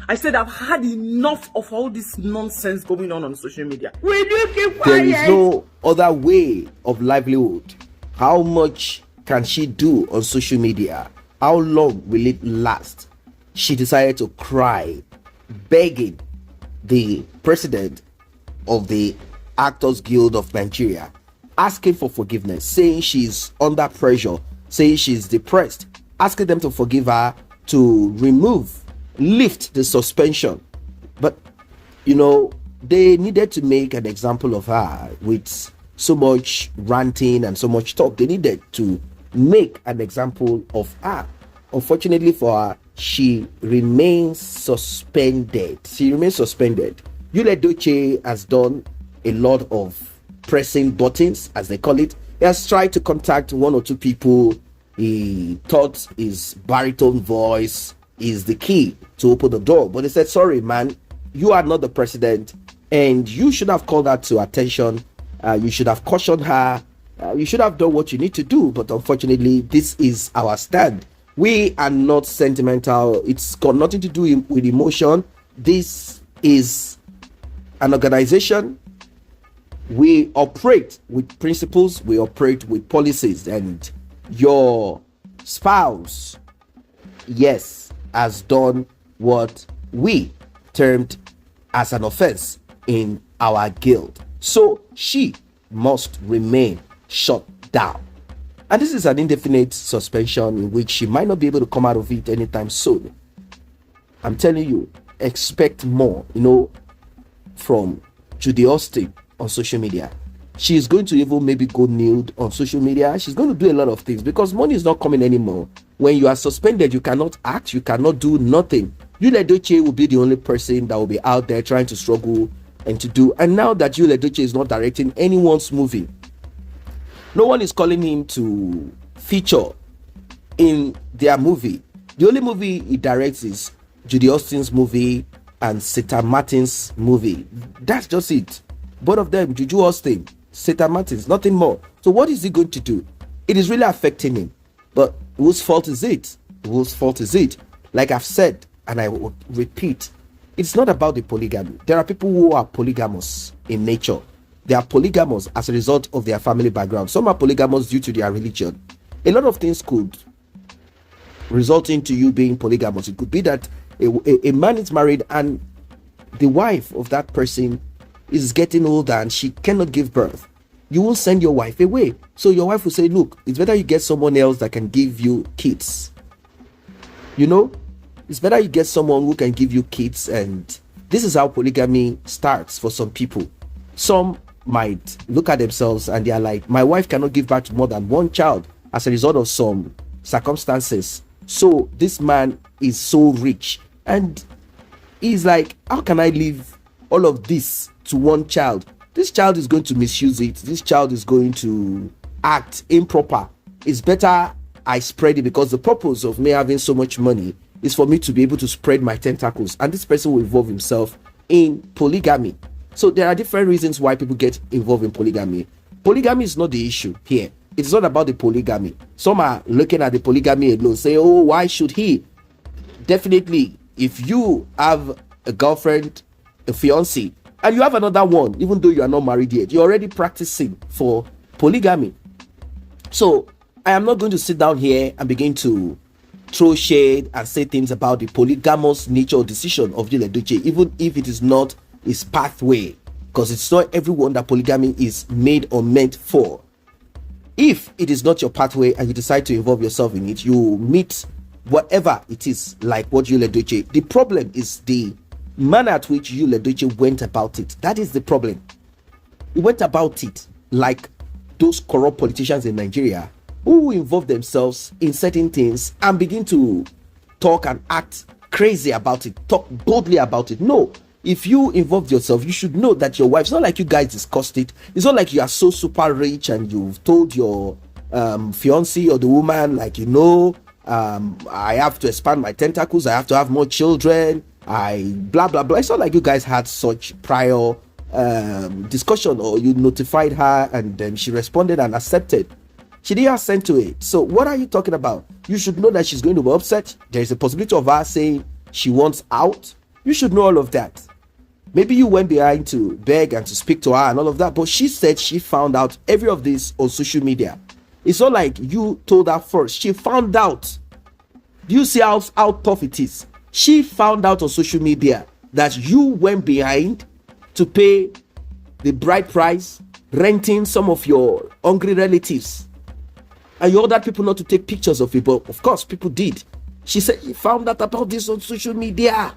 I said I've had enough of all this nonsense going on social media. Will you keep There quiet? is no other way of livelihood. How much can she do on social media? How long will it last? She decided to cry, begging the president of the Actors Guild of Nigeria, asking for forgiveness, saying she's under pressure, saying she's depressed, asking them to forgive her, to lift the suspension. But they needed to make an example of her with so much ranting and so much talk. They needed to make an example of her. Unfortunately for her, she remains suspended. Yul Edochie has done a lot of pressing buttons, as they call it. He has tried to contact one or two people. He thought his baritone voice is the key to open the door, but he said, sorry man, you are not the president, and you should have called her to attention. You should have cautioned her. You should have done what you need to do. But unfortunately, this is our stand. We are not sentimental. It's got nothing to do with emotion. This is an organization. We operate with principles. We operate with policies. And your spouse, yes, has done what we termed as an offense in our guild. So she must remain shut down. And this is an indefinite suspension in which she might not be able to come out of it anytime soon. I'm telling you, expect more, from Judy Austin on social media. She's going to even maybe go nude on social media. She's going to do a lot of things because money is not coming anymore. When you are suspended, you cannot act, you cannot do nothing. Yul Edochie will be the only person that will be out there trying to struggle and to do. And now that Yul Edochie is not directing anyone's movie, no one is calling him to feature in their movie. The only movie he directs is Judy Austin's movie and Satan Martin's movie. That's just it. Both of them, Juju Austin, Satan Martins, nothing more. So what is he going to do? It is really affecting him. But whose fault is it? Whose fault is it? Like I've said, and I will repeat, it's not about the polygamy. There are people who are polygamous in nature. They are polygamous as a result of their family background. Some are polygamous due to their religion. A lot of things could result into you being polygamous. It could be that a man is married and the wife of that person is getting older and she cannot give birth. You will send your wife away. So your wife will say, look, it's better you get someone else that can give you kids. It's better you get someone who can give you kids. And this is how polygamy starts for some people. Some might look at themselves and they are like, my wife cannot give birth to more than one child as a result of some circumstances. So this man is so rich and he's like, how can I leave all of this to one child? This child is going to misuse it. This child is going to act improper. It's better I spread it, because the purpose of me having so much money is for me to be able to spread my tentacles, and this person will involve himself in polygamy. So there are different reasons why people get involved in polygamy. Polygamy is not the issue here. It's not about the polygamy. Some are looking at the polygamy alone, say, oh, why should he? Definitely, if you have a girlfriend, a fiancé, and you have another one, even though you are not married yet, you're already practicing for polygamy. So I am not going to sit down here and begin to throw shade and say things about the polygamous nature or decision of Yul Edochie, even if it is not his pathway, because it's not everyone that polygamy is made or meant for. If it is not your pathway and you decide to involve yourself in it, you meet whatever it is, like what Yul Edochie. The problem is the manner at which Yul Edochie went about it. That is the problem. He went about it like those corrupt politicians in Nigeria who involve themselves in certain things and begin to talk and act crazy about it, talk boldly about it. No, if you involve yourself, you should know that your wife, it's not like you guys discussed it. It's not like you are so super rich and you've told your fiancé or the woman, like, I have to expand my tentacles, I have to have more children, I blah blah blah. It's not like you guys had such prior discussion, or you notified her and then she responded and accepted. She didn't assent to it. So what are you talking about? You should know that she's going to be upset. There is a possibility of her saying she wants out. You should know all of that. Maybe you went behind to beg and to speak to her and all of that, but she said she found out every of this on social media. It's not like you told her first. She found out. Do you see how tough it is? She found out on social media that you went behind to pay the bride price, renting some of your hungry relatives, and you ordered people not to take pictures of it, but of course people did. She said she found out about this on social media,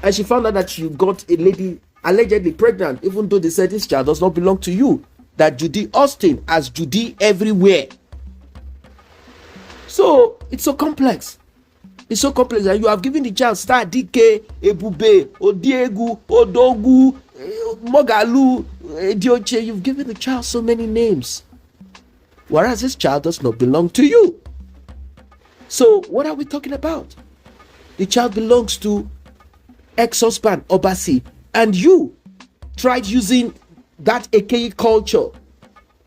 and she found out that you got a lady allegedly pregnant, even though they said this child does not belong to you, that Judy Austin has Judy everywhere. So it's so complex. It's so complex that you have given the child Star DK, Ebube, Odiegu, Odogu, Mogalu, Dioche. You've given the child so many names, whereas this child does not belong to you. So what are we talking about? The child belongs to ex-husband Obasi, and you tried using that AKE culture,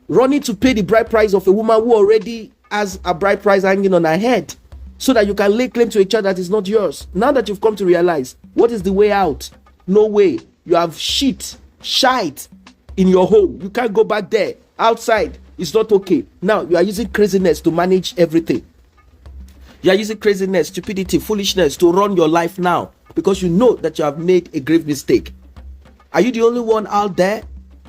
running to pay the bride price of a woman who already has a bride price hanging on her head, so that you can lay claim to a child that is not yours. Now that you've come to realize, what is the way out? No way. You have shite in your home. You can't go back there. Outside, it's not okay. Now you are using craziness to manage everything. You are using craziness, stupidity, foolishness to run your life now, because you know that you have made a grave mistake. Are you the only one out there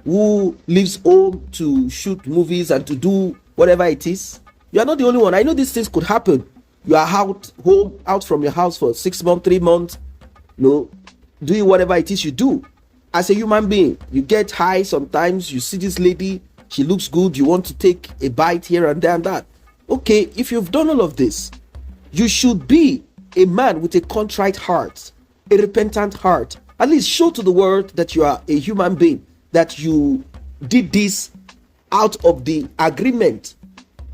who leaves home to shoot movies and to do whatever it is? You are not the only one. I know these things could happen. You are out from your house for 6 months, 3 months, doing whatever it is you do. As a human being, you get high sometimes. You see this lady, she looks good. You want to take a bite here and there and that. Okay, if you've done all of this, you should be a man with a contrite heart, a repentant heart. At least show to the world that you are a human being, that you did this out of the agreement,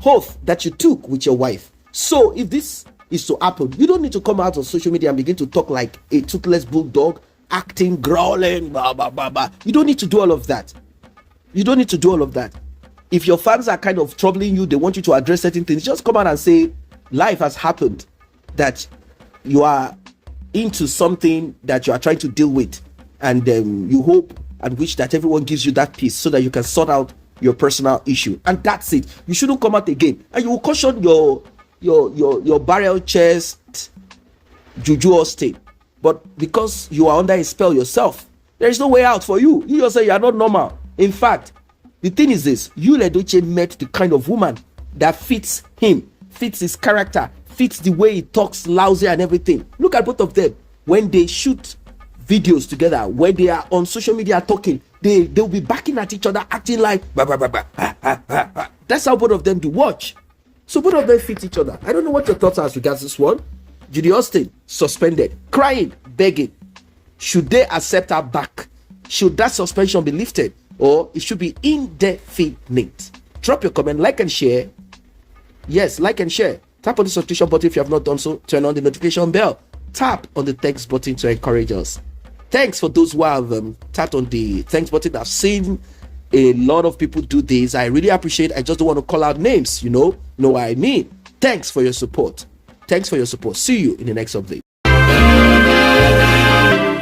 oath that you took with your wife. So if this is to happen, you don't need to come out on social media and begin to talk like a toothless bulldog, acting, growling, blah, blah, blah, blah. You don't need to do all of that. You don't need to do all of that. If your fans are kind of troubling you, they want you to address certain things, just come out and say, life has happened, that you are into something that you are trying to deal with, and you hope and wish that everyone gives you that peace so that you can sort out your personal issue, and that's it. You shouldn't come out again, and you will caution your barrel chest Juju Austin, but because you are under a spell yourself, there is no way out for you. You yourself, you are not normal. In fact, the thing is this: you Ledoche met the kind of woman that fits him, fits his character, fits the way he talks, lousy and everything. Look at both of them when they shoot videos together, when they are on social media talking, they'll be backing at each other, acting like bah, bah, bah, bah. That's how both of them do. Watch. So both of them fit each other. I don't know what your thoughts are as regards this one. Judy Austin suspended, crying, begging. Should they accept her back? Should that suspension be lifted, or it should be indefinite? Drop your comment, like and share. Yes, like and share. Tap on the subscription button if you have not done so. Turn on the notification bell. Tap on the thanks button to encourage us. Thanks for those who have tapped on the thanks button. I've seen a lot of people do this. I really appreciate. I just don't want to call out names. You know what I mean. Thanks for your support. Thanks for your support. See you in the next update.